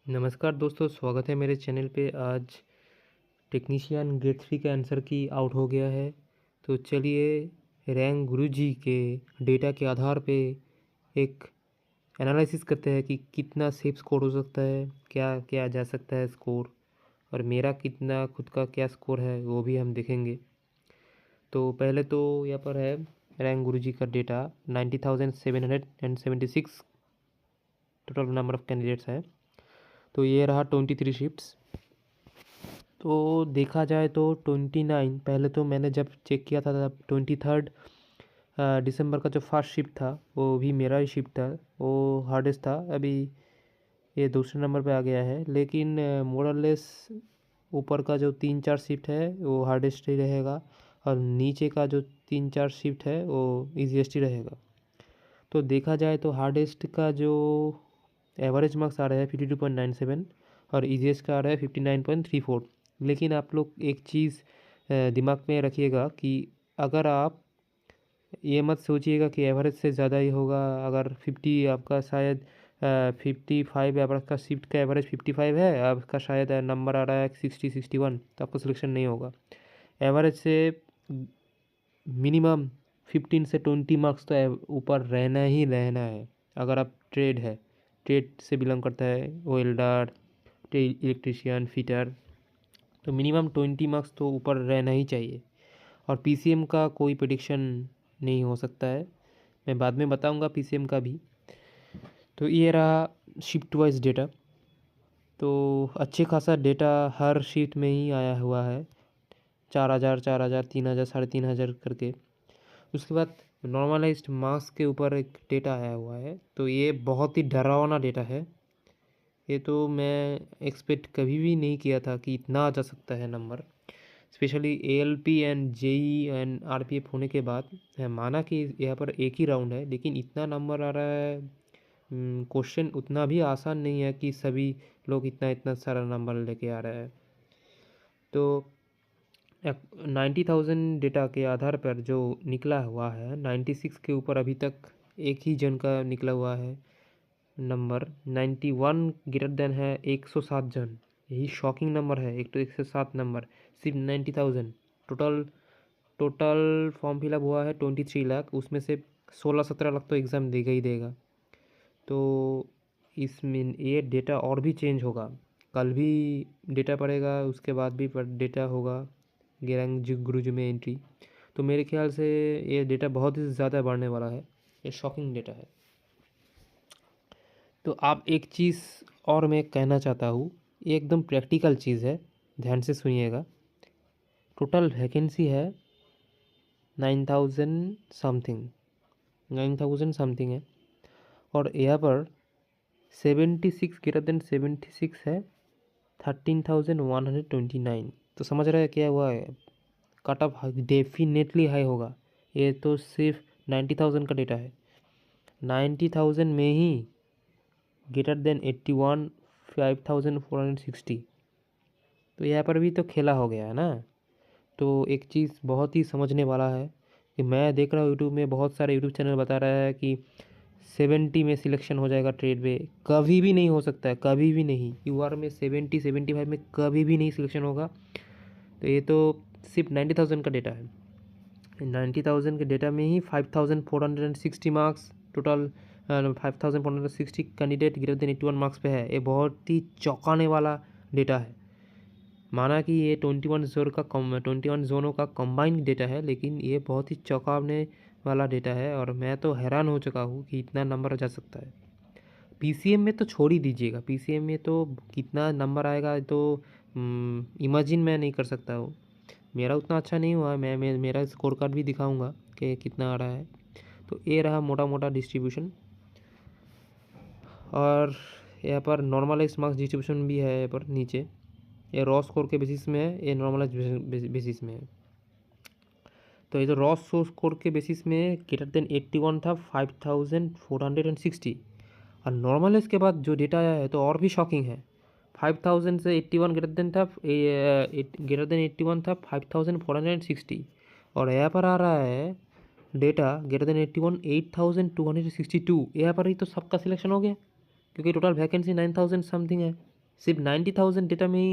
नमस्कार दोस्तों, स्वागत है मेरे चैनल पे। आज टेक्नीशियन गेट 3 का आंसर की आउट हो गया है। तो चलिए रैंक गुरुजी के डेटा के आधार पे एक एनालिसिस करते हैं कि कितना सेफ स्कोर हो सकता है, क्या क्या जा सकता है स्कोर, और मेरा कितना खुद का क्या स्कोर है वो भी हम देखेंगे। तो पहले तो यहाँ पर है रैंक गुरुजी का data 90,776 total number of candidates है। तो ये रहा 23 शिफ्ट्स। तो देखा जाए तो 29, पहले तो मैंने जब चेक किया था तब 23 दिसंबर का जो फर्स्ट शिफ्ट था वो भी मेरा ही शिफ्ट था, वो हार्डेस्ट था। अभी ये दूसरे नंबर पे आ गया है, लेकिन मोरलेस ऊपर का जो 3-4 शिफ्ट है वो हार्डेस्ट ही रहेगा, और नीचे का जो 3-4 शिफ्ट है वो ईजीएस्ट ही रहेगा। तो देखा जाए तो हार्डेस्ट का जो एवरेज मार्क्स आ रहा है 52.97 और ईजीएस्ट का आ रहा है 59.34। लेकिन आप लोग एक चीज़ दिमाग में रखिएगा कि अगर आप ये मत सोचिएगा कि एवरेज से ज़्यादा ही होगा। अगर 50 आपका शायद 55 है, आपका शिफ्ट का एवरेज 55 है, आपका शायद नंबर आ रहा है 60-61, तो आपका सिलेक्शन नहीं होगा। एवरेज से मिनिमम 15 से 20 मार्क्स तो ऊपर रहना ही रहना है। अगर आप ट्रेड से बिलोंग करता है, वेल्डर, इलेक्ट्रीशियन, फिटर, तो मिनिमम 20 मार्क्स तो ऊपर रहना ही चाहिए। और पीसीएम का कोई प्रेडिक्शन नहीं हो सकता है, मैं बाद में बताऊंगा पीसीएम का भी। तो ये रहा शिफ्ट वाइज डेटा। तो अच्छे खासा डेटा हर शीट में ही आया हुआ है, 4,000, 4,000, 3,000, 3,500 करके। उसके बाद नॉर्मलाइज्ड मार्क्स के ऊपर एक डेटा आया हुआ है। तो ये बहुत ही डरावना डेटा है। ये तो मैं एक्सपेक्ट कभी भी नहीं किया था कि इतना आ जा सकता है number, specially ALP and JE and RPF होने के बाद। है माना कि यहाँ पर एक ही राउंड है, लेकिन इतना नंबर आ रहा है। क्वेश्चन उतना भी आसान नहीं है कि सभी लोग इतना इतना सारा नंबर लेके आ रहे हैं। तो 90,000 डेटा के आधार पर जो निकला हुआ है, 96 के ऊपर अभी तक एक ही जन का निकला हुआ है नंबर। 91 ग्रेटर देन है 107 जन, यही शॉकिंग नंबर है। एक तो 107 नंबर सिर्फ 90,000। टोटल टोटल फॉर्म फिलअप हुआ है 23 लाख, उसमें से 16-17 लाख तो एग्ज़ाम देगा ही देगा। तो इसमें ये डेटा और भी चेंज होगा, कल भी डेटा पड़ेगा, उसके बाद भी डेटा होगा गेरंग गुरुज में एंट्री। तो मेरे ख्याल से ये डेटा बहुत ही ज़्यादा बढ़ने वाला है, ये शॉकिंग डेटा है। तो आप एक चीज़ और मैं कहना चाहता हूँ, ये एकदम प्रैक्टिकल चीज़ है, ध्यान से सुनिएगा। टोटल वैकेंसी है 9,000 समथिंग, 9,000 समथिंग है, और यहाँ पर 76 ग्रेटर देन 76 है 13,129। तो समझ रहे हैं क्या हुआ है, कट ऑफ डेफिनेटली हाई होगा। ये तो सिर्फ 90,000 का डेटा है, 90,000 में ही ग्रेटर देन 81 5,460। तो यहाँ पर भी तो खेला हो गया है ना। तो एक चीज़ बहुत ही समझने वाला है कि मैं देख रहा हूँ यूट्यूब में बहुत सारे यूट्यूब चैनल बता रहा है कि 70 में सिलेक्शन हो जाएगा ट्रेड में। कभी भी नहीं हो सकता है, कभी भी नहीं। यूआर में 70-75 में कभी भी नहीं सिलेक्शन होगा। तो ये तो सिर्फ 90,000 का डेटा है। 90,000 के डेटा में ही 5,460 marks total, 5,460 candidate greater than 81 marks पे है। ये बहुत ही चौंकाने वाला डेटा है। माना कि ये 21 जोनों का कंबाइंड डेटा है, लेकिन ये बहुत ही चौंकाने वाला डेटा है, और मैं तो हैरान हो चुका हूँ कि इतना नंबर जा सकता है। पीसीएम में तो छोड़ ही दीजिएगा, पीसीएम में तो कितना नंबर आएगा तो इमेजिन मैं नहीं कर सकता हूँ। मेरा उतना अच्छा नहीं हुआ है, मैं मेरा स्कोर कार्ड भी दिखाऊंगा कि कितना आ रहा है। तो ये रहा मोटा मोटा डिस्ट्रीब्यूशन, और यहाँ पर नॉर्मलाइज मार्क्स डिस्ट्रीब्यूशन भी है। यहाँ पर नीचे ये रॉ स्कोर के बेसिस में है, ये नॉर्मलाइज बेसिस में है। तो ये जो रॉ स्कोर के बेसिस में ग्रेटर देन 81 था 5,460, और नॉर्मलाइज के बाद जो डेटा आया है तो और भी शॉकिंग है। 5,000 से 81 ग्रेटर देन था, ग्रेटर देन 81 था 5,460, और यहाँ पर आ रहा है डेटा ग्रेटर देन 81 8,262। यहाँ पर ही तो सबका सिलेक्शन हो गया, क्योंकि टोटल वैकेंसी 9,000 समथिंग है। सिर्फ 90,000 डेटा में ही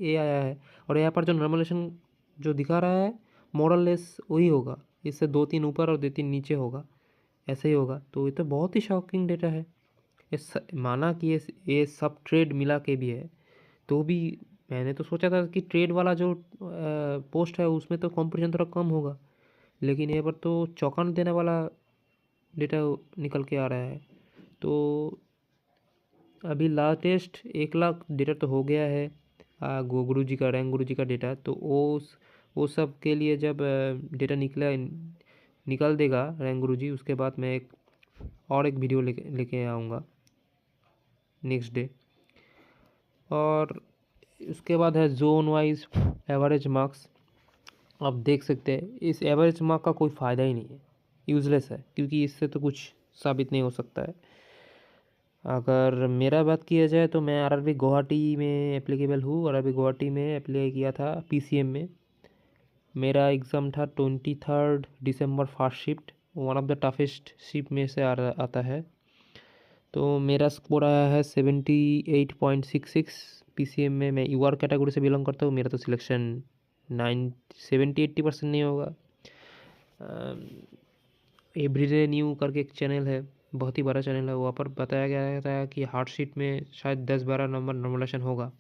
ये आया है। और यहाँ पर जो नॉर्मलाइजेशन जो दिखा रहा है मॉडललेस वही होगा, इससे 2-3 ऊपर और 2-3 नीचे होगा, ऐसे ही होगा। तो ये तो बहुत ही शॉकिंग डेटा है। माना कि ये सब ट्रेड मिला के भी है, तो भी मैंने तो सोचा था कि ट्रेड वाला जो पोस्ट है उसमें तो कंपटीशन थोड़ा कम होगा, लेकिन यहाँ पर तो चौंकाने देने वाला डेटा निकल के आ रहा है। तो अभी लाटेस्ट 1 लाख डेटा तो हो गया है गुरु जी का, रैंक गुरु जी का डेटा। तो वो सब के लिए जब डेटा निकल देगा रैंक गुरु जी, उसके बाद मैं एक वीडियो लेके आऊँगा नेक्स्ट डे। और उसके बाद है जोन वाइज एवरेज मार्क्स। आप देख सकते हैं इस एवरेज मार्क का कोई फ़ायदा ही नहीं है, यूज़लेस है, क्योंकि इससे तो कुछ साबित नहीं हो सकता है। अगर मेरा बात किया जाए तो मैं आरआरबी गुवाहाटी में एप्लीकेबल हूँ। आरआरबी गुवाहाटी में अप्लाई किया था पीसीएम में। मेरा एग्ज़ाम था 23 दिसंबर first shift, one of the toughest shift में से आता है। तो मेरा स्कोर आया है 78.66। पीसीएम में मैं यूआर कैटेगरी से बिलोंग करता हूँ, मेरा तो सिलेक्शन 70-80% नहीं होगा। एवरीडे न्यू करके एक चैनल है, बहुत ही बड़ा चैनल है, वहाँ पर बताया गया था कि हार्ड शीट में शायद 10-12 नंबर नॉर्मलाइजेशन होगा।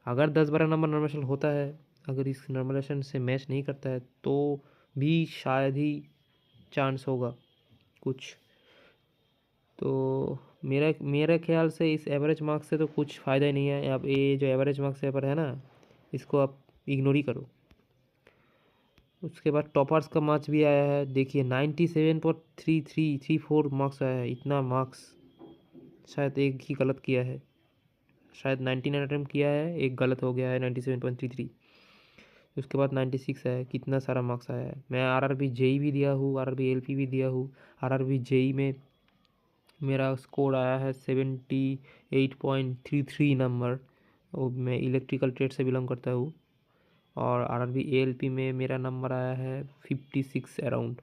अगर 10-12 नंबर नॉर्मलाइजेशन होता है, अगर इस नॉर्मलाइजेशन से मैच नहीं करता है तो भी शायद ही चांस होगा कुछ। तो मेरे ख्याल से इस एवरेज मार्क्स से तो कुछ फ़ायदा ही नहीं है। अब ये जो एवरेज मार्क्स पेपर है ना, इसको आप इग्नोर ही करो। उसके बाद टॉपर्स का मार्क्स भी आया है, देखिए 97.3334 मार्क्स आया है। इतना मार्क्स शायद एक ही गलत किया है, शायद 99 अटेम्प्ट किया है, एक गलत हो गया है 97.33। उसके बाद 96 है, कितना सारा मार्क्स आया है। मैं आरआरबी जेई भी दिया हूँ, आरआरबी एलपी भी दिया हूँ। आरआरबी जेई में मेरा स्कोर आया है 78.33 नंबर। वो मैं इलेक्ट्रिकल ट्रेड से बिलोंग करता हूँ। और आरआरबी एएलपी में मेरा नंबर आया है 56 अराउंड।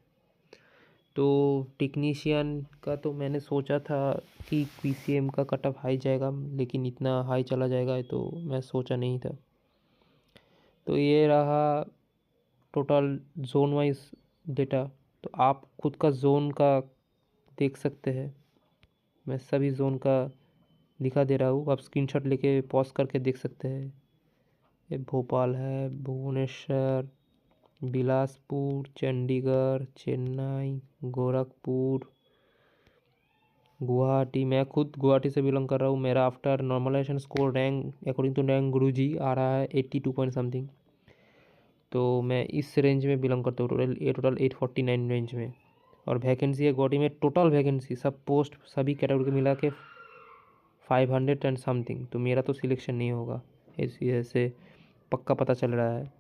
तो टेक्नीशियन का तो मैंने सोचा था कि पीसीएम का कट ऑफ हाई जाएगा, लेकिन इतना हाई चला जाएगा तो मैं सोचा नहीं था। तो ये रहा टोटल जोन वाइज डेटा। तो आप खुद का जोन का देख सकते हैं, मैं सभी जोन का दिखा दे रहा हूँ, आप स्क्रीनशॉट लेके पॉज करके देख सकते हैं। ये भोपाल है, भुवनेश्वर, बिलासपुर, चंडीगढ़, चेन्नई, गोरखपुर, गुवाहाटी। मैं खुद गुवाहाटी से बिलोंग कर रहा हूँ। मेरा after normalization score rank according to rank Guruji आ रहा है 82 पॉइंट समथिंग। तो मैं इस रेंज में बिलोंग करता हूँ, टोटल 849 रेंज में। और वैकेंसी है गुवाहाटी में, टोटल वैकेंसी सब पोस्ट सभी कैटेगरी के मिला के 500 एंड समथिंग। तो मेरा तो सिलेक्शन नहीं होगा, ऐसे पक्का पता चल रहा है।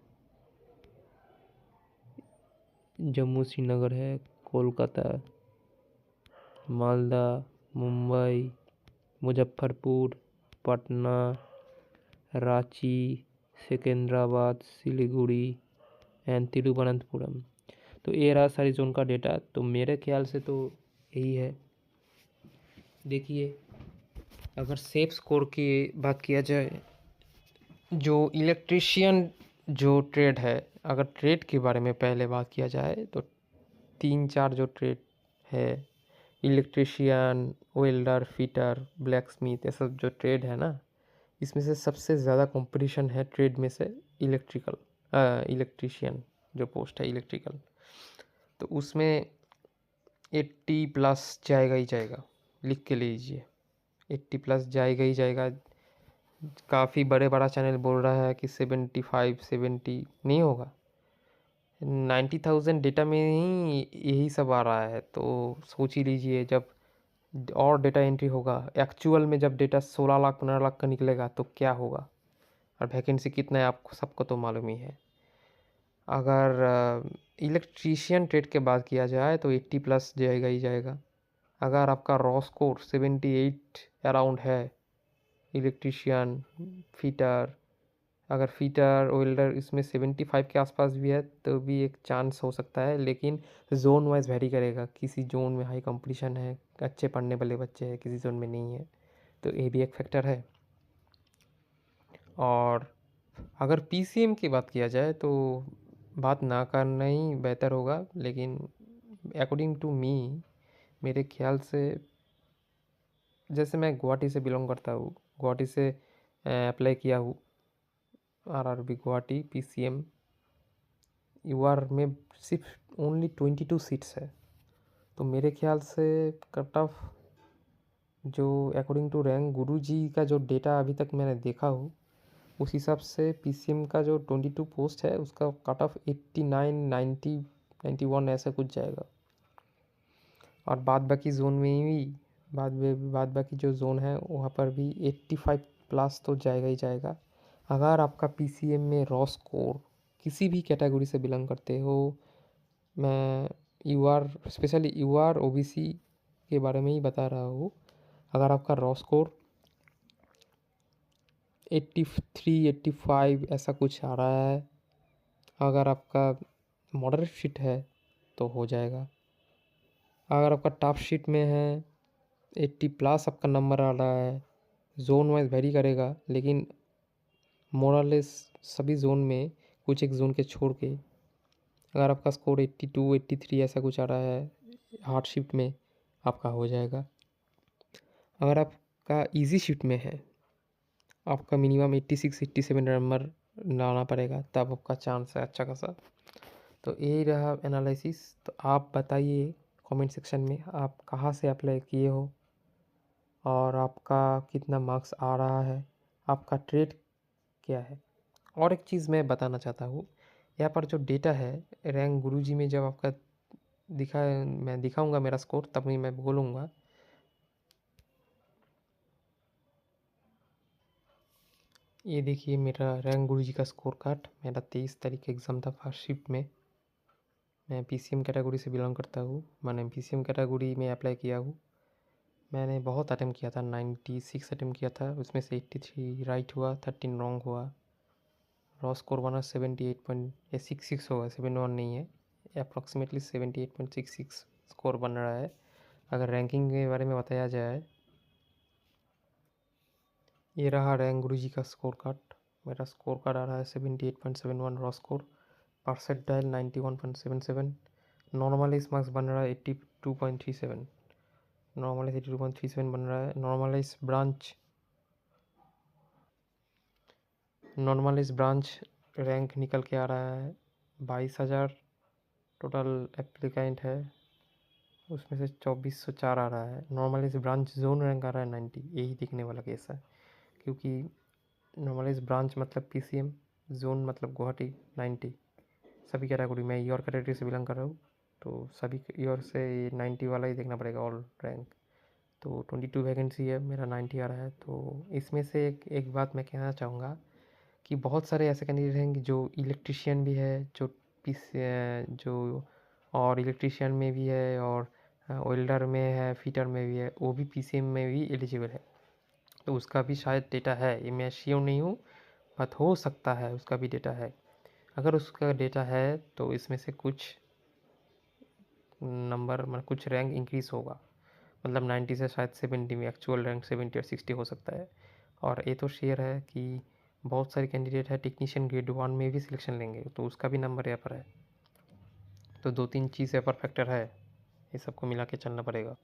जम्मू श्रीनगर है, कोलकाता, मालदा, मुंबई, मुजफ्फरपुर, पटना, रांची, सिकंदराबाद, सिलीगुड़ी एंड तिरुवनंतपुरम। तो ये रहा सारी जोन का डेटा। तो मेरे ख्याल से तो यही है। देखिए अगर सेफ स्कोर की बात किया जाए, जो इलेक्ट्रिशियन जो ट्रेड है, अगर ट्रेड के बारे में पहले बात किया जाए तो 3-4 जो ट्रेड है, electrician, welder, fitter, black Smith, ये सब जो ट्रेड है ना, इसमें से सबसे ज़्यादा कंपटीशन है ट्रेड में से इलेक्ट्रिशियन जो पोस्ट है इलेक्ट्रिकल। तो उसमें 80+ जाएगा ही जाएगा, लिख के लीजिए 80+ जाएगा ही जाएगा। काफ़ी बड़ा चैनल बोल रहा है कि 75-70 नहीं होगा। 90,000 डेटा में ही यही सब आ रहा है, तो सोच ही लीजिए जब और डेटा एंट्री होगा एक्चुअल में, जब डेटा 16 लाख 15 लाख का निकलेगा तो क्या होगा। और वैकेंसी कितना है आपको सबको तो मालूम ही है। अगर इलेक्ट्रीशियन ट्रेड के बात किया जाए तो 80+ जाएगा ही जाएगा। अगर आपका रॉ स्कोर 78 अराउंड है, इलेक्ट्रीशियन, फिटर, अगर फिटर वेल्डर इसमें 75 के आसपास भी है तो भी एक चांस हो सकता है, लेकिन जोन वाइज वेरी करेगा। किसी जोन में हाई कंपटीशन है, अच्छे पढ़ने वाले बच्चे हैं, किसी जोन में नहीं है, तो ये भी एक फैक्टर है। और अगर पीसीएम की बात किया जाए तो बात ना करना ही बेहतर होगा, लेकिन अकॉर्डिंग टू मी, मेरे ख्याल से, जैसे मैं गुवाहाटी से बिलोंग करता हूँ, गुवाहाटी से अप्लाई किया हूँ आरआरबी गुवाहाटी पीसीएम, यूआर में सिर्फ ओनली 22 सीट्स है। तो मेरे ख्याल से कट ऑफ जो अकॉर्डिंग टू रैंक गुरुजी का जो डेटा अभी तक मैंने देखा हो, उस हिसाब से पीसीएम का जो 22 पोस्ट है उसका कट ऑफ 89, 90, 91 ऐसा कुछ जाएगा। और बाद बाकी जोन में भी बाद बाकी जो जोन है वहाँ पर भी 85 प्लस तो जाएगा ही जाएगा। अगर आपका पीसीएम में रॉ स्कोर किसी भी कैटेगरी से बिलोंग करते हो, मैं यूआर स्पेशली यूआर ओबीसी के बारे में ही बता रहा हूँ, अगर आपका रॉ स्कोर 83, 85 ऐसा कुछ आ रहा है, अगर आपका मॉडरेट शीट है तो हो जाएगा। अगर आपका टॉप शीट में है 80 प्लस आपका नंबर आ रहा है, जोन वाइज वेरी करेगा, लेकिन मोरलेस सभी जोन में कुछ एक जोन के छोड़ के अगर आपका स्कोर 82, 83 ऐसा कुछ आ रहा है हार्ड शिफ्ट में, आपका हो जाएगा। अगर आपका इजी शिफ्ट में है, आपका मिनिमम 86, 87 नंबर लाना पड़ेगा, तब आपका चांस है अच्छा खासा। तो यही रहा एनालिसिस। तो आप बताइए कमेंट सेक्शन में आप कहाँ से अप्लाई किए हो और आपका कितना मार्क्स आ रहा है, आपका ट्रेड क्या है। और एक चीज़ मैं बताना चाहता हूँ, यहाँ पर जो डेटा है रैंक गुरुजी में जब आपका मैं दिखाऊंगा मेरा स्कोर, तभी मैं बोलूँगा। ये देखिए मेरा रैंक गुरुजी का स्कोर कार्ड, मेरा 23 तारीख एग्ज़ाम था फर्स्ट शिफ्ट में। मैं पीसीएम कैटेगरी से बिलोंग करता हूँ, मैंने पीसीएम कैटेगरी में अप्लाई किया हूँ। मैंने बहुत अटेम्प्ट किया था, 96 अटेम्प्ट किया था, उसमें से 83 राइट हुआ, 13 रॉन्ग हुआ। रॉ स्कोर बना 78.66 होगा, 71 नहीं है, अप्रॉक्सीमेटली 78.66 स्कोर बन रहा है। अगर रैंकिंग के बारे में बताया जाए, ये रहा रैंक गुरुजी का स्कोर कार्ड। मेरा स्कोर कार्ड आ रहा है 78.71 raw score, percentile 91.77, normalise marks बन रहा है 82.37, नॉर्मलाइज 82.37 बन रहा है। नॉर्मलाइज ब्रांच रैंक निकल के आ रहा है 22,000, टोटल एप्लीकेंट है उसमें से 2404 आ रहा है। नॉर्मलाइज ब्रांच जोन रैंक आ रहा है 90, यही दिखने वाला केस है, क्योंकि नॉर्मलाइज ब्रांच मतलब पीसीएम, जोन मतलब गुवाहाटी 90, सभी कैटेगरी में ईयर कैटेगरी से बिलोंग कर रहा हूँ, तो सभी ईयर से 90 वाला ही देखना पड़ेगा ऑल रैंक। तो 22 वैकेंसी है, मेरा 90 आ रहा है। तो इसमें से एक बात मैं कहना चाहूँगा कि बहुत सारे ऐसे कैंडिडेट हैं जो इलेक्ट्रिशियन भी है, जो जो और इलेक्ट्रिशियन में भी है, और वेल्डर में है, फिटर में भी है, वो भी पीसीएम में भी एलिजिबल है। तो उसका भी शायद डेटा है, ये मैं श्योर नहीं हूँ, बट हो सकता है उसका भी डेटा है। अगर उसका डेटा है तो इसमें से कुछ नंबर मतलब कुछ रैंक इंक्रीज़ होगा, मतलब 90 से शायद 70 में एक्चुअल रैंक 70 और 60 हो सकता है। और ये तो शेयर है कि बहुत सारे कैंडिडेट है टेक्नीशियन ग्रेड 1 में भी सिलेक्शन लेंगे, तो उसका भी नंबर यहाँ पर है। तो 2-3 चीज़ यहाँ पर फैक्टर है, ये सबको मिला के चलना पड़ेगा।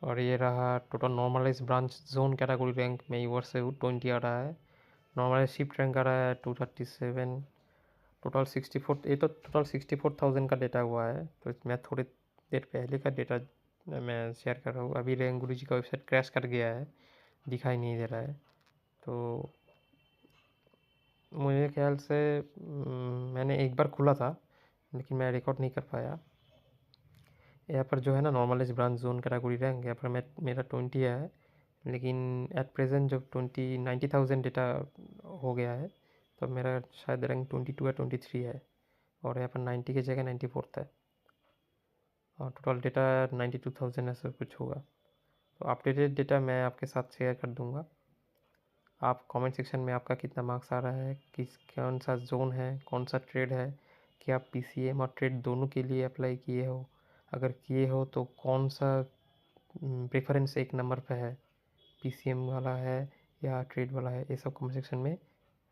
और ये रहा total normalise branch zone category rank में यूवर से 20 आ रहा है, नॉर्मलाइज शिफ्ट रैंक आ रहा है 237, टोटल 64, ये तो टोटल 64,000 का डेटा हुआ है। तो मैं थोड़ी देर पहले का डेटा मैं शेयर कर रहा हूँ, अभी रैंक गुरुजी का वेबसाइट क्रैश कर गया है, दिखाई नहीं दे रहा है। तो मुझे ख्याल से मैंने एक बार खुला था, लेकिन मैं रिकॉर्ड नहीं कर पाया। यहाँ पर जो है ना normalise branch zone category rank, यहाँ पर मेरा 20 है, लेकिन एट प्रेजेंट जब 90,000 डेटा हो गया है, तो मेरा शायद रैंक 22 या 23 है, और यहाँ पर 90 की जगह 94 है, और टोटल डेटा 92,000 ऐसा कुछ होगा। तो अपडेटेड डेटा मैं आपके साथ शेयर कर दूँगा। आप कमेंट सेक्शन में आपका कितना मार्क्स आ रहा है, कौन सा जोन है, कौन सा ट्रेड है, कि आप पीसीएम और ट्रेड दोनों के लिए अप्लाई किए हो, अगर किए हो तो कौन सा प्रेफरेंस एक नंबर पे है, पीसीएम वाला है या ट्रेड वाला है, ये सब कमेंट सेक्शन में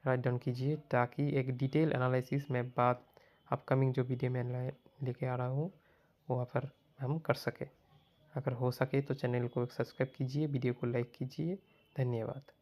राइट डाउन कीजिए, ताकि एक डिटेल एनालिसिस में बात अपकमिंग जो वीडियो में लेके आ रहा हूँ वहाँ पर हम कर सके। अगर हो सके तो चैनल को सब्सक्राइब कीजिए, वीडियो को लाइक कीजिए। धन्यवाद।